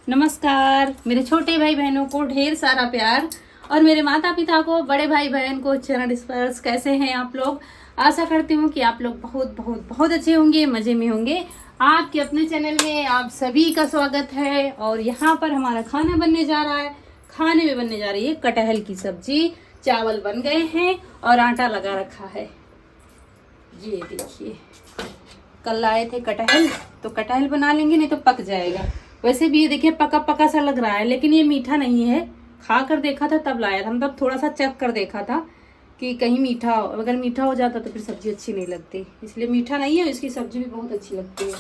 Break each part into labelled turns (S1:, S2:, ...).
S1: नमस्कार। मेरे छोटे भाई बहनों को ढेर सारा प्यार और मेरे माता पिता को, बड़े भाई बहन को चरण स्पर्श। कैसे हैं आप लोग? आशा करती हूँ कि आप लोग बहुत बहुत बहुत अच्छे होंगे, मजे में होंगे। आपके अपने चैनल में आप सभी का स्वागत है। और यहाँ पर हमारा खाना बनने जा रहा है। खाने में बनने जा रही है कटहल की सब्जी। चावल बन गए हैं और आटा लगा रखा है। ये देखिए, कल लाए थे कटहल, तो कटहल बना लेंगे, नहीं तो पक जाएगा। वैसे भी ये देखिए पका पका सा लग रहा है, लेकिन ये मीठा नहीं है। खा कर देखा था तब लाया था, मतलब थोड़ा सा चख कर देखा था कि कहीं मीठा हो। अगर मीठा हो जाता तो फिर सब्जी अच्छी नहीं लगती, इसलिए मीठा नहीं है। इसकी सब्जी भी बहुत अच्छी लगती है।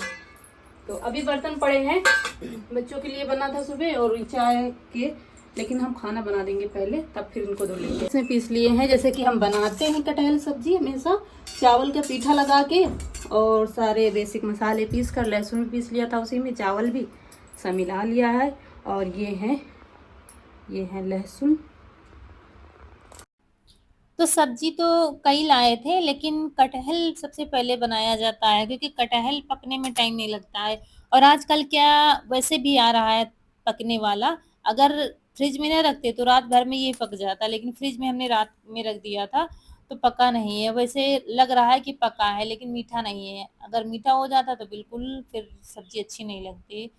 S1: तो अभी बर्तन पड़े हैं, बच्चों के लिए बना था सुबह और चाय के, लेकिन हम खाना बना देंगे पहले, तब फिर इनको धो लेंगे। इसमें पीस लिए हैं, जैसे कि हम बनाते हैं कटहल सब्जी हमेशा, चावल का पीठा लगा के और सारे बेसिक मसाले पीस कर, लहसुन भी पीस लिया था उसी में, चावल भी सब मिला लिया है। और ये है लहसुन।
S2: तो सब्जी तो कई लाए थे, लेकिन कटहल सबसे पहले बनाया जाता है क्योंकि कटहल पकने में टाइम नहीं लगता है। और आजकल क्या, वैसे भी आ रहा है पकने वाला। अगर फ्रिज में न रखते तो रात भर में ये पक जाता, लेकिन फ्रिज में हमने रात में रख दिया था तो पका नहीं है। वैसे लग रहा है कि पका है, लेकिन मीठा नहीं है। अगर मीठा हो जाता तो बिल्कुल फिर सब्जी अच्छी नहीं लगती।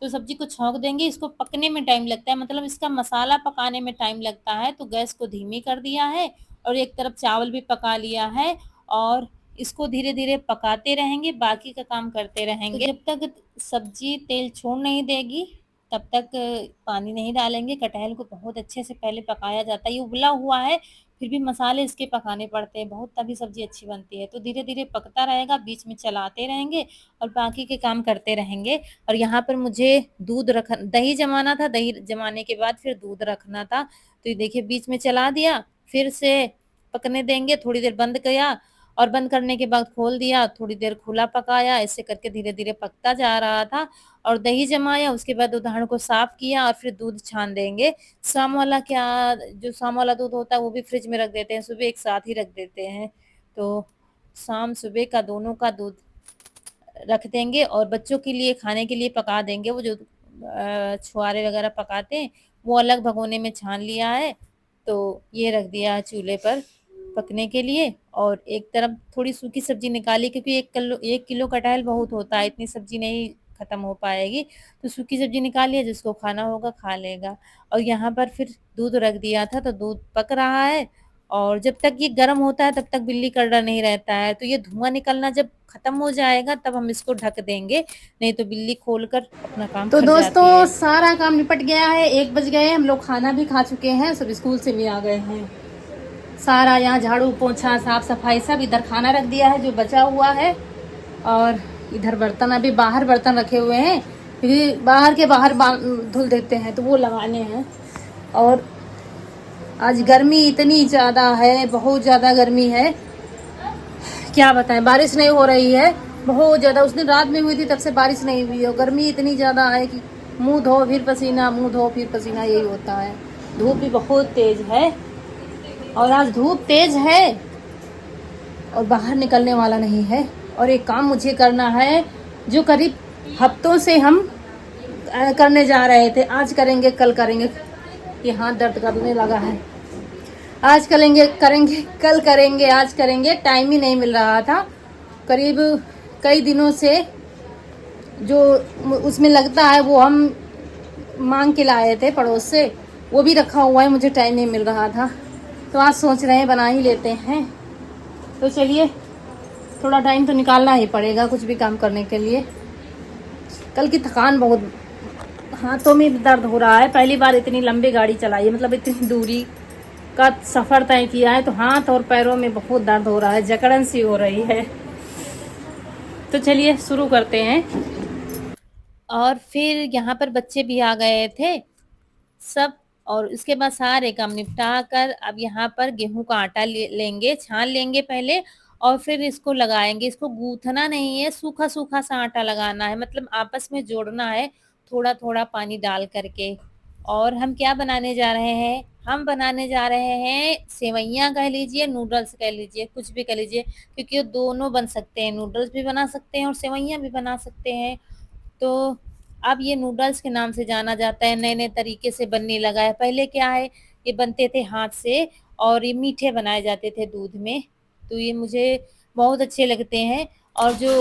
S2: तो सब्जी को छौंक देंगे। इसको पकने में टाइम लगता है, मतलब इसका मसाला पकाने में टाइम लगता है। तो गैस को धीमी कर दिया है और एक तरफ चावल भी पका लिया है और इसको धीरे धीरे पकाते रहेंगे, बाकी का काम करते रहेंगे। तो जब तक सब्जी तेल छोड़ नहीं देगी तब तक पानी नहीं डालेंगे। कटहल को बहुत अच्छे से पहले पकाया जाता है। ये उबला हुआ है, फिर भी मसाले इसके पकाने पड़ते हैं बहुत, तभी सब्जी अच्छी बनती है। तो धीरे धीरे पकता रहेगा, बीच में चलाते रहेंगे और बाकी के काम करते रहेंगे। और यहाँ पर मुझे दही जमाना था, दही जमाने के बाद फिर दूध रखना था। तो ये देखिए बीच में चला दिया, फिर से पकने देंगे। थोड़ी देर बंद किया और बंद करने के बाद खोल दिया, थोड़ी देर खुला पकाया। ऐसे करके धीरे धीरे पकता जा रहा था। और दही जमाया, उसके बाद उधाण को साफ किया और फिर दूध छान देंगे। शाम वाला क्या, जो शाम वाला दूध होता है वो भी फ्रिज में रख देते हैं, सुबह एक साथ ही रख देते हैं। तो शाम सुबह का दोनों का दूध रख देंगे और बच्चों के लिए खाने के लिए पका देंगे। वो जो छुआरे वगैरह पकाते हैं वो अलग भगोने में छान लिया है। तो ये रख दिया है चूल्हे पर पकने के लिए। और एक तरफ थोड़ी सूखी सब्जी निकाली, क्योंकि 1 किलो कटहल बहुत होता है, इतनी सब्जी नहीं खत्म हो पाएगी। तो सूखी सब्जी निकाली है, जिसको खाना होगा खा लेगा। और यहाँ पर फिर दूध रख दिया था, तो दूध पक रहा है। और जब तक ये गर्म होता है तब तक बिल्ली का डर नहीं रहता है। तो ये धुआं निकलना जब खत्म हो जाएगा तब हम इसको ढक देंगे, नहीं तो बिल्ली खोलकर अपना काम
S1: तो
S2: कर जाती
S1: दोस्तों
S2: है।
S1: सारा काम निपट गया है, 1 बज गए, हम लोग खाना भी खा चुके हैं, सब स्कूल से भी आ गए हैं। सारा यहाँ झाड़ू पोछा साफ सफाई सब, इधर खाना रख दिया है जो बचा हुआ है। और इधर बर्तन, अभी बाहर बर्तन रखे हुए हैं, क्योंकि बाहर के बाहर धुल देते हैं तो वो लगाने हैं। और आज गर्मी इतनी ज़्यादा है, बहुत ज़्यादा गर्मी है, क्या बताएं। बारिश नहीं हो रही है बहुत ज़्यादा। उस दिन रात में हुई थी, तब से बारिश नहीं हुई है। गर्मी इतनी ज़्यादा है कि मुंह धो फिर पसीना, मुंह धो फिर पसीना, यही होता है। धूप भी बहुत तेज है, और आज धूप तेज है और बाहर निकलने वाला नहीं है। और एक काम मुझे करना है जो करीब हफ्तों से हम करने जा रहे थे, आज करेंगे कल करेंगे। ये हाथ दर्द करने लगा है। आज करेंगे करेंगे कल करेंगे, आज करेंगे, टाइम ही नहीं मिल रहा था। करीब कई दिनों से जो उसमें लगता है वो हम मांग के लाए थे पड़ोस से, वो भी रखा हुआ है, मुझे टाइम नहीं मिल रहा था। तो आज सोच रहे हैं बना ही लेते हैं। तो चलिए, थोड़ा टाइम तो निकालना ही पड़ेगा कुछ भी काम करने के लिए। कल की थकान बहुत, हाथों में भी दर्द हो रहा है। पहली बार इतनी लंबी गाड़ी चलाई है, मतलब इतनी दूरी का सफ़र तय किया है, तो हाथ और पैरों में बहुत दर्द हो रहा है, जकड़न सी हो रही है। तो चलिए शुरू करते हैं।
S2: और फिर यहाँ पर बच्चे भी आ गए थे सब। और उसके बाद सारे काम निपटा कर अब यहाँ पर गेहूं का आटा लेंगे, छान लेंगे पहले और फिर इसको लगाएंगे। इसको गूंथना नहीं है, सूखा सूखा सा आटा लगाना है, मतलब आपस में जोड़ना है थोड़ा थोड़ा पानी डाल करके। और हम क्या बनाने जा रहे हैं, हम बनाने जा रहे हैं सेवइयां कह लीजिए, नूडल्स कह लीजिए, कुछ भी कह लीजिए, क्योंकि ये दोनों बन सकते हैं। नूडल्स भी बना सकते हैं और सेवइयां भी बना सकते हैं। तो अब ये नूडल्स के नाम से जाना जाता है, नए-नए तरीके से बनने लगा है। पहले क्या है, ये बनते थे हाथ से और ये मीठे बनाए जाते थे दूध में, तो ये मुझे बहुत अच्छे लगते हैं। और जो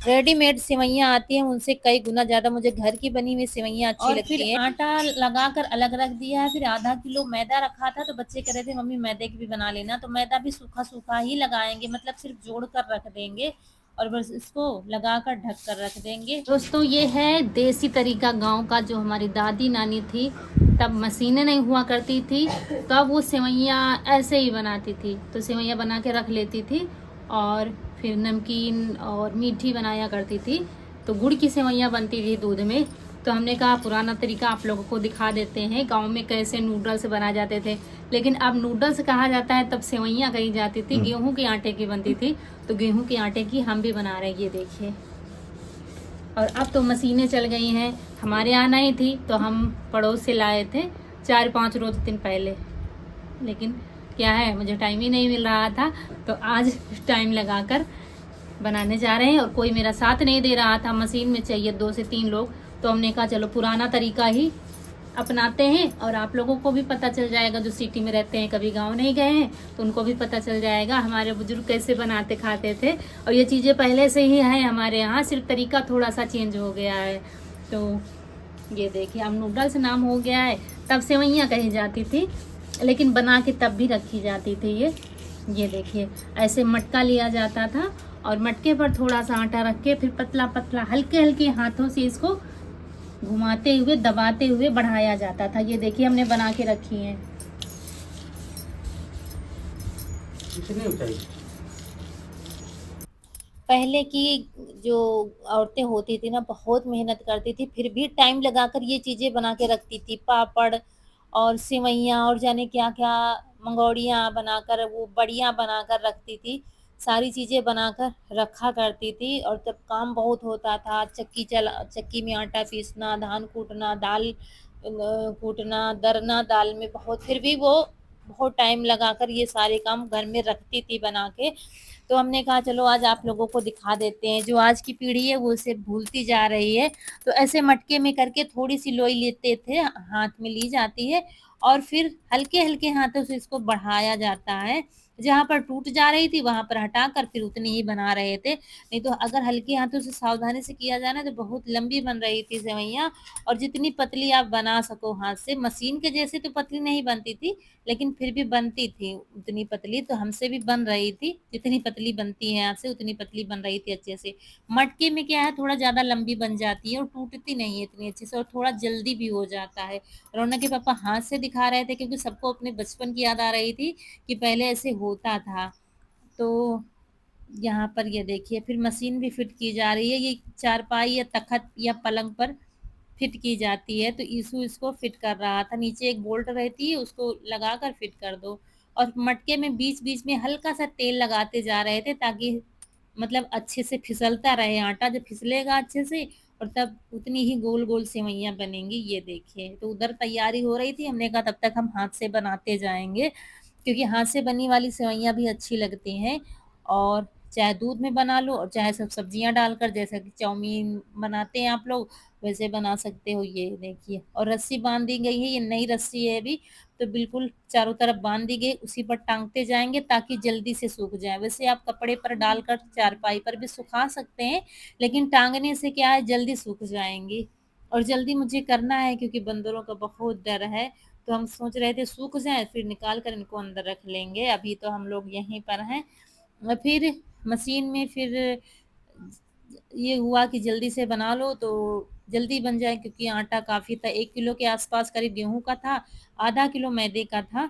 S2: रेडीमेड सेवइयाँ आती हैं, उनसे कई गुना ज़्यादा मुझे घर की बनी हुई सेवइयाँ अच्छी लगती हैं। और फिर आटा लगाकर अलग रख दिया है, फिर आधा किलो मैदा रखा था, तो बच्चे कह रहे थे मम्मी मैदे की भी बना लेना, तो मैदा भी सूखा-सूखा ही लगाएँगे, मतलब सिर्फ़ जोड़ कर रख देंगे और बस इसको लगाकर ढक कर रख देंगे।
S1: दोस्तों ये है देसी तरीका गांव का, जो हमारी दादी नानी थी, तब मशीनें नहीं हुआ करती थी, तब वो सेवइयाँ ऐसे ही बनाती थी। तो सेवइयाँ बना के रख लेती थी और फिर नमकीन और मीठी बनाया करती थी। तो गुड़ की सेवइयाँ बनती थी दूध में। तो हमने कहा पुराना तरीका आप लोगों को दिखा देते हैं, गांव में कैसे नूडल्स बनाए जाते थे। लेकिन अब नूडल्स कहा जाता है, तब सेवइयाँ कही जाती थी, गेहूं के आटे की बनती थी। तो गेहूं के आटे की हम भी बना रहे हैं, ये देखिए। और अब तो मशीनें चल गई हैं, हमारे यहाँ नहीं थी तो हम पड़ोस से लाए थे 4-5 रोज दिन पहले। लेकिन क्या है, मुझे टाइम ही नहीं मिल रहा था, तो आज टाइम लगाकर बनाने जा रहे हैं। और कोई मेरा साथ नहीं दे रहा था, मशीन में चाहिए 2 से 3 लोग, तो हमने कहा चलो पुराना तरीका ही अपनाते हैं और आप लोगों को भी पता चल जाएगा, जो सिटी में रहते हैं, कभी गांव नहीं गए हैं, तो उनको भी पता चल जाएगा हमारे बुजुर्ग कैसे बनाते खाते थे। और ये चीज़ें पहले से ही है हमारे यहाँ, सिर्फ तरीका थोड़ा सा चेंज हो गया है। तो ये देखिए, अब नूडल्स नाम हो गया है, तब सेवइयाँ कही जाती थी, लेकिन बना के तब भी रखी जाती थी। ये देखिए, ऐसे मटका लिया जाता था और मटके पर थोड़ा सा आटा रख के फिर पतला पतला हल्के हल्के हाथों से इसको घुमाते हुए दबाते हुए बढ़ाया जाता था। ये देखिए हमने बना के रखी है।
S3: कितनी ऊंचाई?
S2: पहले की जो औरतें होती थी ना, बहुत मेहनत करती थी, फिर भी टाइम लगाकर ये चीज़ें बना के रखती थी। पापड़ और सेवइयाँ और जाने क्या-क्या मंगोड़ियाँ बनाकर, वो बड़ियाँ बनाकर रखती थी। सारी चीज़ें बनाकर रखा करती थी और तब काम बहुत होता था। चक्की में आटा पीसना, धान कूटना, दाल कूटना, दरना दाल में बहुत, फिर भी वो बहुत टाइम लगाकर ये सारे काम घर में रखती थी बना के। तो हमने कहा चलो आज आप लोगों को दिखा देते हैं। जो आज की पीढ़ी है वो इसे भूलती जा रही है। तो ऐसे मटके में करके थोड़ी-सी लोई लेते थे, हाथ में ली जाती है और फिर हल्के-हल्के हाथों से इसको बढ़ाया जाता है। जहाँ पर टूट जा रही थी वहाँ पर हटाकर फिर उतनी ही बना रहे थे। नहीं तो अगर हल्के हाथों से सावधानी से किया जाए ना, तो बहुत लंबी बन रही थी सेवइयाँ और जितनी पतली आप बना सको हाथ से, मशीन के जैसे तो पतली नहीं बनती थी, लेकिन फिर भी बनती थी उतनी पतली, तो हमसे भी बन रही थी, जितनी पतली बनती है आपसे उतनी पतली बन रही थी अच्छे से। मटके में क्या है, थोड़ा ज़्यादा लंबी बन जाती है और टूटती नहीं है इतनी अच्छे से और थोड़ा जल्दी भी हो जाता है। रौनक के पापा हाथ से दिखा रहे थे क्योंकि सबको अपने बचपन की याद आ रही थी कि पहले ऐसे होता था। तो यहाँ पर ये देखिए, फिर मशीन भी फिट की जा रही है, ये चारपाई या तख़्त या पलंग पर फिट की जाती है, तो यीशु इसको फिट कर रहा था। नीचे एक बोल्ट रहती है, उसको लगाकर फिट कर दो और मटके में बीच-बीच में हल्का-सा तेल लगाते जा रहे थे ताकि मतलब अच्छे से फिसलता रहे आटा, जब फिसलेगा अच्छे से और तब उतनी ही गोल-गोल सेवइयाँ बनेंगी। ये देखिए, तो उधर तैयारी हो रही थी, हमने कहा तब तक हम हाथ से बनाते जाएँगे, क्योंकि हाथ से बनी वाली सेवइयाँ भी अच्छी लगती हैं और चाहे दूध में बना लो और चाहे सब सब्जियाँ डालकर, जैसा कि चाउमीन बनाते हैं आप लोग, वैसे बना सकते हो। ये देखिए, और रस्सी बाँध दी गई है, ये नई रस्सी है अभी, तो बिल्कुल चारों तरफ बाँध दी गई, उसी पर टाँगते जाएँगे ताकि जल्दी से सूख जाए। वैसे आप कपड़े पर डालकर चारपाई पर भी सुखा सकते हैं, लेकिन टाँगने से क्या है, जल्दी सूख जाएँगी और जल्दी मुझे करना है क्योंकि बंदरों का बहुत डर है, तो हम सोच रहे थे सूख जाएँ फिर निकाल कर इनको अंदर रख लेंगे। अभी तो हम लोग यहीं पर हैं। फिर मशीन में फिर ये हुआ कि जल्दी से बना लो तो जल्दी बन जाए, क्योंकि आटा काफ़ी था, 1 किलो के आस-पास करीब गेहूँ का था, आधा किलो मैदे का था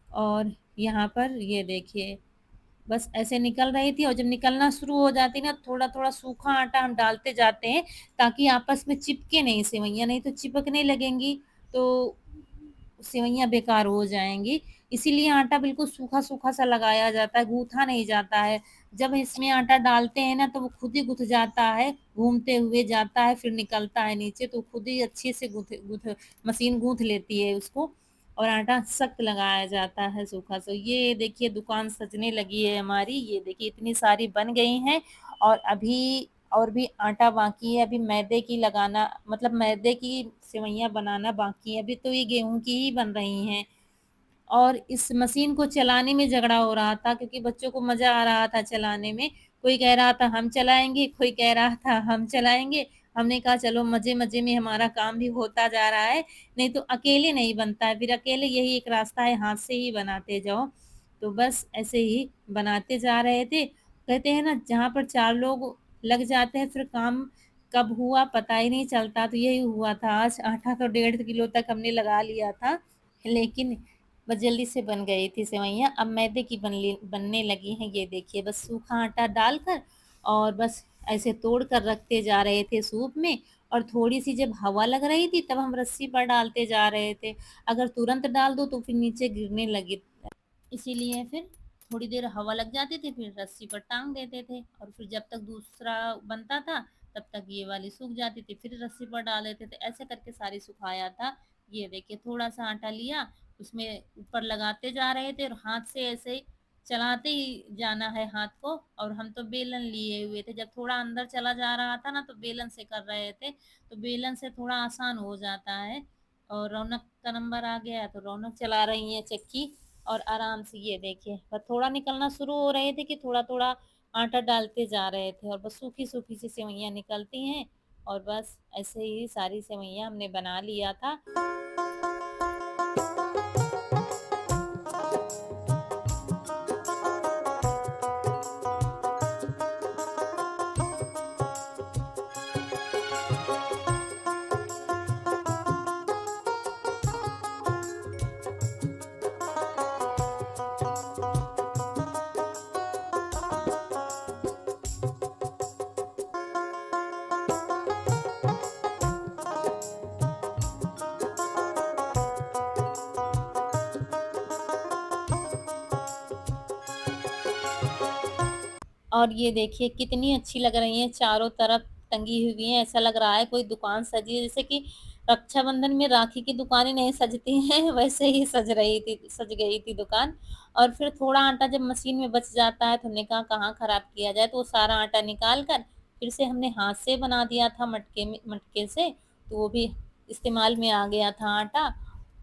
S2: और यहाँ पर ये देखिए, बस ऐसे निकल रही थी और जब निकलना शुरू हो जाती ना, थोड़ा-थोड़ा सूखा आटा हम डालते जाते हैं ताकि आपस में चिपके नहीं सेवइयाँ, नहीं तो चिपकने लगेंगी, तो सेवइयाँ बेकार हो जाएँगी। इसीलिए आटा बिल्कुल सूखा-सूखा सा लगाया जाता है, गूँथा नहीं जाता है। जब इसमें आटा डालते हैं ना, तो वो खुद ही गुँथ जाता है, घूमते हुए जाता है, फिर निकलता है नीचे, तो खुद ही अच्छे से गुँथ गुँथ मशीन गूँथ लेती है उसको और आटा सख्त लगाया जाता है सूखा। तो ये देखिए दुकान सजने लगी है हमारी, ये देखिए इतनी सारी बन गई हैं और अभी और भी आटा बाकी है, अभी मैदे की लगाना, मतलब मैदे की सेवइयां बनाना बाकी है, अभी तो ये गेहूं की ही बन रही हैं। और इस मशीन को चलाने में झगड़ा हो रहा था क्योंकि बच्चों को मजा आ रहा था चलाने में। कोई कह रहा था हम चलाएंगे, कोई कह रहा था हम चलाएंगे। हमने कहा चलो मजे मजे में हमारा काम भी होता जा रहा है, नहीं तो अकेले नहीं बनता है, फिर अकेले यही एक रास्ता है, हाथ से ही बनाते जाओ। तो बस ऐसे ही बनाते जा रहे थे। कहते हैं ना, जहाँ पर चार लोग लग जाते हैं फिर काम कब हुआ पता ही नहीं चलता। तो यही हुआ था, आज आटा तो 1.5 किलो तक हमने लगा लिया था, लेकिन बस जल्दी से बन गई थी सेवइयाँ। अब मैदे की बनने लगी हैं, ये देखिए बस सूखा आटा डालकर और बस ऐसे तोड़ कर रखते जा रहे थे सूप में। और थोड़ी सी जब हवा लग रही थी तब हम रस्सी पर डालते जा रहे थे, अगर तुरंत डाल दो तो फिर नीचे गिरने लगे, इसीलिए फिर थोड़ी देर हवा लग जाती थी, फिर रस्सी पर टांग देते थे और फिर जब तक दूसरा बनता था तब तक ये वाली सूख जाती थी, फिर रस्सी पर डाल देते थे, ऐसे करके सारी सुखाया था। ये देखिए थोड़ा सा आटा लिया, उसमें ऊपर लगाते जा रहे थे और हाथ से ऐसे ही चलाते ही जाना है हाथ को। और हम तो बेलन लिए हुए थे, जब थोड़ा अंदर चला जा रहा था ना तो बेलन से कर रहे थे, तो बेलन से थोड़ा आसान हो जाता है। और रौनक का नंबर आ गया तो रौनक चला रही है चक्की, और आराम से ये देखिए पर थोड़ा निकलना शुरू हो रहे थे कि थोड़ा थोड़ा आटा डालते जा रहे थे और बस सूखी सूखी सी सेवइयाँ निकलती हैं। और बस ऐसे ही सारी सेवइयाँ हमने बना लिया था। और ये देखिए कितनी अच्छी लग रही हैं, चारों तरफ टंगी हुई हैं, ऐसा लग रहा है कोई दुकान सजी है, जैसे कि रक्षाबंधन में राखी की दुकानें नहीं सजती हैं वैसे ही सज गई थी दुकान। और फिर थोड़ा आटा जब मशीन में बच जाता है तो हमने कहा कहाँ खराब किया जाए, तो वो सारा आटा निकाल कर फिर से हमने हाथ से बना दिया था मटके से, तो वो भी इस्तेमाल में आ गया था आटा।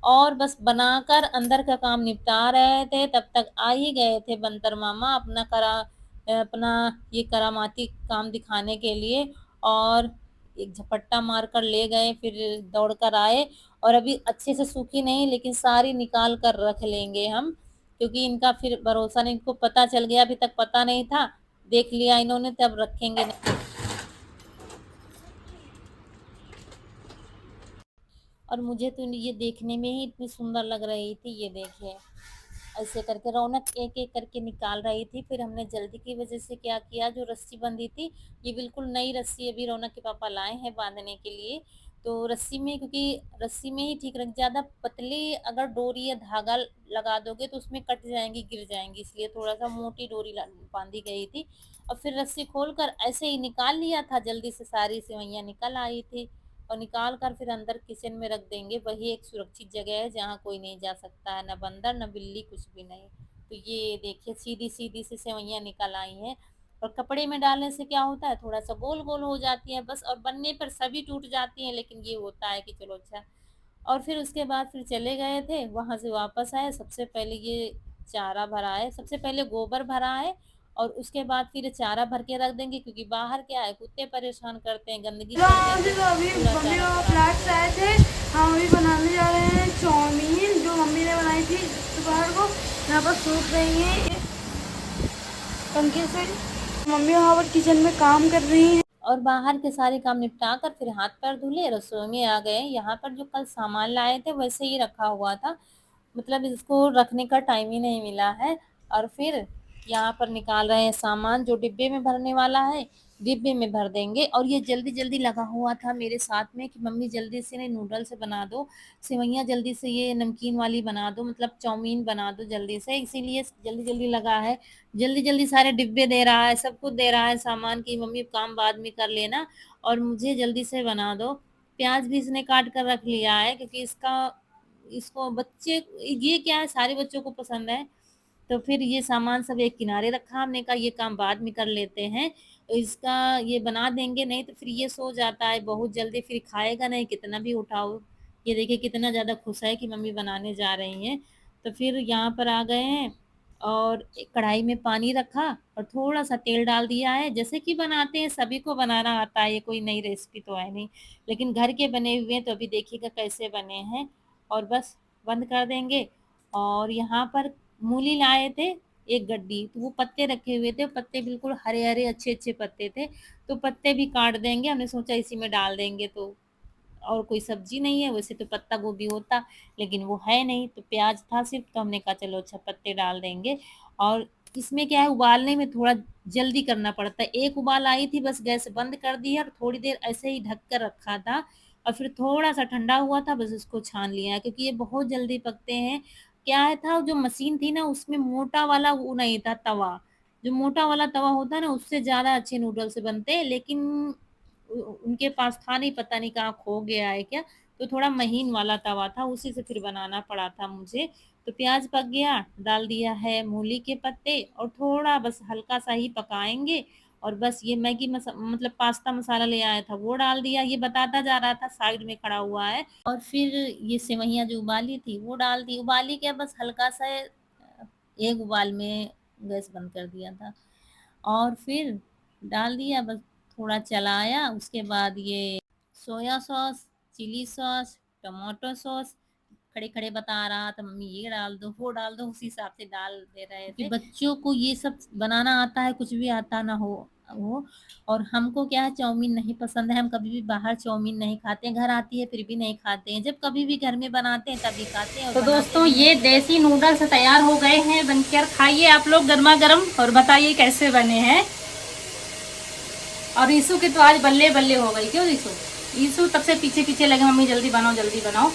S2: और बस बनाकर अंदर का काम निपटा रहे थे, तब तक आ ही गए थे बंतर मामा अपना ये करामाती काम दिखाने के लिए। और एक झपट्टा मार कर ले गए, फिर दौड़ कर आए। और अभी अच्छे से सूखी नहीं, लेकिन सारी निकाल कर रख लेंगे हम, क्योंकि इनका फिर भरोसा नहीं, इनको पता चल गया, अभी तक पता नहीं था, देख लिया इन्होंने तब रखेंगे नहीं। और मुझे तो ये देखने में ही इतनी सुंदर लग रही थी, ये देखिए ऐसे करके रौनक एक एक करके निकाल रही थी। फिर हमने जल्दी की वजह से क्या किया, जो रस्सी बंधी थी, ये बिल्कुल नई रस्सी अभी रौनक के पापा लाए हैं बांधने के लिए। तो रस्सी में, क्योंकि रस्सी में ही ठीक रख, ज्यादा पतली अगर डोरी या धागा लगा दोगे तो उसमें कट जाएंगी, गिर जाएंगी, इसलिए थोड़ा सा मोटी डोरी बांधी गई थी। और फिर रस्सी खोलकर ऐसे ही निकाल लिया था, जल्दी से सारी सेवइयां निकल आई थी। और निकाल कर फिर अंदर किचन में रख देंगे, वही एक सुरक्षित जगह है जहाँ कोई नहीं जा सकता है, न बंदर न बिल्ली, कुछ भी नहीं। तो ये देखिए सीधी सीधी सी सेवइयां निकल आई हैं। और कपड़े में डालने से क्या होता है, थोड़ा सा गोल गोल हो जाती है बस, और बनने पर सभी टूट जाती हैं, लेकिन ये होता है कि चलो अच्छा। और फिर उसके बाद फिर चले गए थे, वहां से वापस आए, सबसे पहले ये चारा भरा है, सबसे पहले गोबर भरा है, और उसके बाद फिर चारा भर के रख देंगे, क्योंकि बाहर क्या है, कुत्ते परेशान करते हैं, गंदगी करते हैं,
S4: तो अभी
S2: तो पूरा
S4: मम्मी
S2: चारा
S4: और
S2: खराब हो
S4: फ्लैट्स
S2: जाएगा।
S4: आए थे। हम अभी बनाने जा रहे हैं चाउमीन, जो मम्मी ने बनाई थी दोपहर को। यहाँ पर सूख रही हैं पंखे से, मम्मी वहाँ पर किचन में काम कर रही हैं।
S2: और बाहर के सारे काम निपटा कर फिर हाथ पैर धुले, रसोई में आ गए। यहाँ पर जो कल सामान लाए थे वैसे ही रखा हुआ था, मतलब इसको रखने का टाइम ही नहीं मिला है। और फिर यहाँ पर निकाल रहे हैं सामान, जो डिब्बे में भरने वाला है डिब्बे में भर देंगे। और ये जल्दी जल्दी लगा हुआ था मेरे साथ में कि मम्मी जल्दी से नूडल्स बना दो, सेवइयाँ जल्दी से ये नमकीन वाली बना दो, मतलब चाउमीन बना दो जल्दी से, इसीलिए जल्दी जल्दी लगा है। जल्दी जल्दी सारे डिब्बे दे रहा है, सब कुछ दे रहा है सामान की, मम्मी काम बाद में कर लेना और मुझे जल्दी से बना दो। प्याज भी इसने काट कर रख लिया है, क्योंकि इसको बच्चे, ये क्या है, सारे बच्चों को पसंद है। तो फिर ये सामान सब एक किनारे रखा, हमने कहा ये काम बाद में कर लेते हैं। इसका ये बना देंगे, नहीं तो फिर ये सो जाता है बहुत जल्दी, फिर खाएगा नहीं कितना भी उठाओ। ये देखिए कितना ज़्यादा खुश है कि मम्मी बनाने जा रही हैं। तो फिर यहाँ पर आ गए हैं और एक कढ़ाई में पानी रखा और थोड़ा-सा तेल डाल दिया है। जैसे कि बनाते हैं, सभी को बनाना आता है, ये कोई नई रेसिपी तो है नहीं। लेकिन घर के बने हुए हैं तो अभी देखिएगा कैसे बने हैं। और बस बंद कर देंगे। और यहाँ पर मूली लाए थे 1 गड्डी, तो वो पत्ते रखे हुए थे, पत्ते बिल्कुल हरे-हरे अच्छे-अच्छे पत्ते थे, तो पत्ते भी काट देंगे। हमने सोचा इसी में डाल देंगे, तो और कोई सब्ज़ी नहीं है, वैसे तो पत्ता गोभी होता, लेकिन वो है नहीं, तो प्याज़ था सिर्फ़, तो हमने कहा चलो अच्छा पत्ते डाल देंगे। और इसमें क्या है, उबालने में थोड़ा जल्दी करना पड़ता है। एक उबाल आई थी, बस गैस बंद कर दिया और थोड़ी देर ऐसे ही ढक कर रखा था और फिर थोड़ा-सा ठंडा हुआ था, बस उसको छान लिया है, क्योंकि ये बहुत जल्दी पकते हैं। क्या है था, जो मशीन थी ना, उसमें मोटा वाला वो नहीं था तवा, जो मोटा वाला तवा होता है ना, उससे ज़्यादा अच्छे नूडल्स बनते हैं, लेकिन उनके पास था नहीं, पता नहीं कहाँ खो गया है क्या, तो थोड़ा महीन वाला तवा था, उसी से फिर बनाना पड़ा था मुझे। तो प्याज़ पक गया, डाल दिया है मूली के पत्ते और थोड़ा बस हल्का-सा ही पकाएँगे और बस ये मैगी मतलब पास्ता मसाला ले आया था, वो डाल दिया। ये बताता जा रहा था, साइड में खड़ा हुआ है। और फिर ये सेवइयाँ जो उबाली थी, वो डाल दी। उबाली क्या, बस हल्का-सा एक उबाल में गैस बंद कर दिया था। और फिर डाल दिया, बस थोड़ा चलाया, उसके बाद ये soya sauce, chilli sauce, tomato sauce, खड़े-खड़े बता रहा था मम्मी ये डाल दो, वो डाल दो, उसी हिसाब से डाल दे रहे थे। कि बच्चों को ये सब बनाना आता है, कुछ भी आता ना हो। और हमको क्या है, चाउमीन नहीं पसंद है, हम कभी भी बाहर चाउमीन नहीं खाते हैं, घर आती है फिर भी नहीं खाते हैं, जब कभी भी घर में बनाते हैं तभी खाते हैं और
S1: तो
S2: बनाते
S1: दोस्तों
S2: भी
S1: ये
S2: हैं तो
S1: देसी नूडल्स तैयार हो गए हैं, बनकर खाइए आप लोग गरमा गरम और बताइए कैसे बने हैं। और ईसू की तो आज बल्ले बल्ले हो गई, क्यों ईसू? ईसू तब से पीछे पीछे लगे मम्मी जल्दी बनाओ जल्दी बनाओ।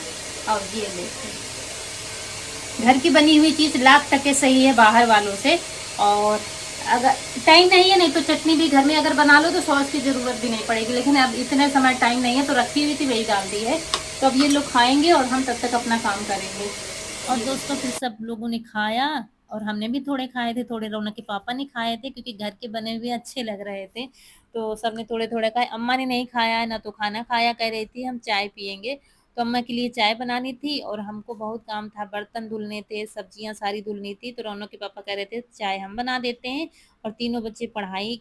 S1: और ये देखो, घर की बनी हुई चीज़ लाख टके सही है बाहर वालों से। और अगर टाइम नहीं है, नहीं तो चटनी भी घर में अगर बना लो तो सॉस की ज़रूरत भी नहीं पड़ेगी, लेकिन अब इतने समय टाइम नहीं है तो रखी हुई थी वही डाल दी है। तो अब ये लोग खाएंगे और हम तब तक अपना काम करेंगे।
S2: और दोस्तों फिर सब लोगों ने खाया और हमने भी थोड़े खाए थे, थोड़े रौनक के पापा ने खाए थे क्योंकि घर के बने हुए अच्छे लग रहे थे, तो सबने थोड़े-थोड़े खाए। अम्मा ने नहीं खाया है, ना तो खाना खाया, कह रही थी हम चाय पिएँगे, तो अम्मा के लिए चाय बनानी थी और हमको बहुत काम था, बर्तन धुलने थे, सब्जियाँ सारी धुलनी थी, तो रौनक के पापा कह रहे थे चाय हम बना देते हैं। और तीनों बच्चे पढ़ाई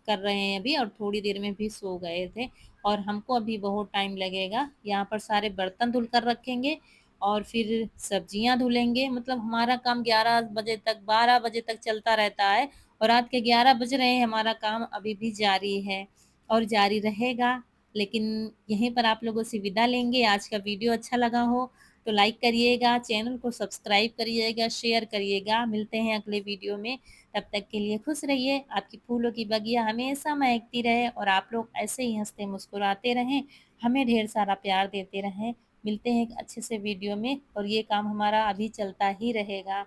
S2: कर रहे हैं अभी और थोड़ी देर में भी सो गए थे और हमको अभी बहुत टाइम लगेगा। यहाँ पर सारे बर्तन धुल कर रखेंगे और फिर सब्जियाँ धुलेंगे, मतलब हमारा काम 11 बजे तक 12 बजे तक चलता रहता है और रात के 11 बज रहे हैं, हमारा काम अभी भी जारी है और जारी रहेगा। लेकिन यहीं पर आप लोगों से विदा लेंगे। आज का वीडियो अच्छा लगा हो तो लाइक करिएगा, चैनल को सब्सक्राइब करिएगा, शेयर करिएगा। मिलते हैं अगले वीडियो में, तब तक के लिए खुश रहिए। आपकी फूलों की बगिया हमेशा महकती रहे और आप लोग ऐसे ही हँसते मुस्कुराते रहें, हमें ढेर सारा प्यार देते रहें। मिलते हैं एक अच्छे से वीडियो में और ये काम हमारा अभी चलता ही रहेगा।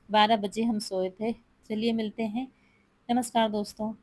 S2: 12 बजे हम सोए थे। चलिए मिलते हैं। नमस्कार दोस्तों।